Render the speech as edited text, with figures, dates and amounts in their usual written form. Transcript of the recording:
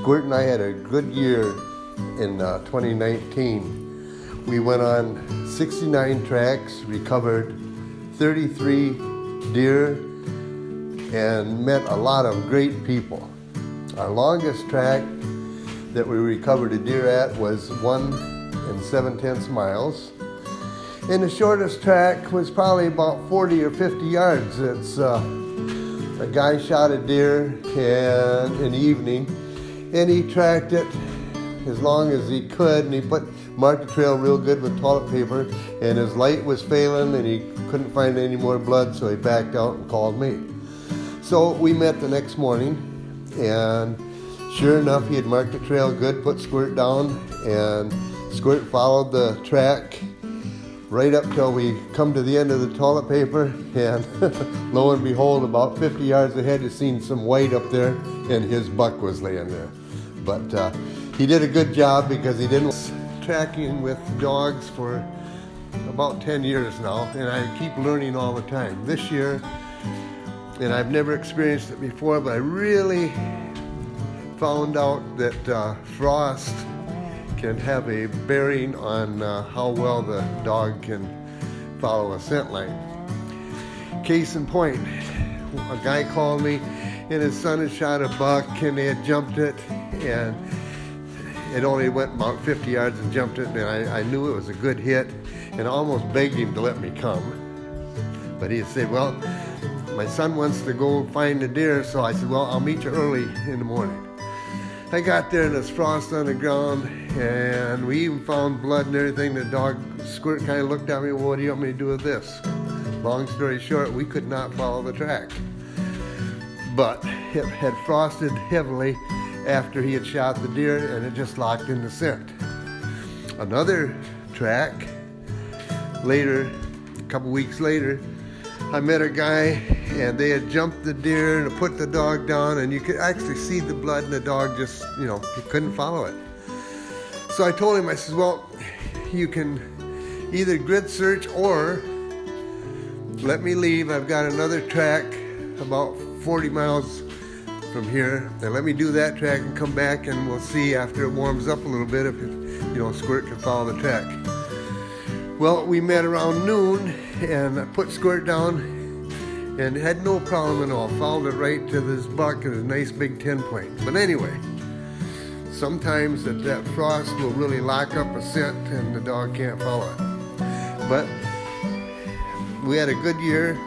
Squirt and I had a good year in 2019. We went on 69 tracks, recovered 33 deer, and met a lot of great people. Our longest track that we recovered a deer at was 1 7/10 miles. And the shortest track was probably about 40 or 50 yards. It's a guy shot a deer in the evening, and he tracked it as long as he could, and he marked the trail real good with toilet paper, and his light was failing and he couldn't find any more blood, so he backed out and called me. So we met the next morning, and sure enough, he had marked the trail good, put Squirt down, and Squirt followed the track right up till we come to the end of the toilet paper, and lo and behold, about 50 yards ahead, you seen some white up there, and his buck was laying there. But he did a good job because he didn't tracking with dogs for about 10 years now, and I keep learning all the time. This year, and I've never experienced it before, but I really found out that frost can have a bearing on how well the dog can follow a scent line. Case in point, a guy called me and his son had shot a buck and they had jumped it, and it only went about 50 yards and jumped it, and I knew it was a good hit, and I almost begged him to let me come. But he said, well, my son wants to go find the deer, so I said, well, I'll meet you early in the morning. I got there and there's frost on the ground, and we even found blood and everything. The dog, Squirt, kind of looked at me, well, what do you want me to do with this? Long story short, we could not follow the track. But it had frosted heavily after he had shot the deer, and it just locked in the scent. Another track, later, a couple weeks later, I met a guy, and they had jumped the deer and put the dog down, and you could actually see the blood, and the dog just, he couldn't follow it. So I told him, I said, well, you can either grid search or let me leave. I've got another track about 40 miles from here, and let me do that track and come back, and we'll see after it warms up a little bit if Squirt can follow the track. Well, we met around noon, and I put Squirt down and had no problem at all. Followed it right to this buck and a nice big 10 point. But anyway, sometimes that frost will really lock up a scent and the dog can't follow it. But we had a good year.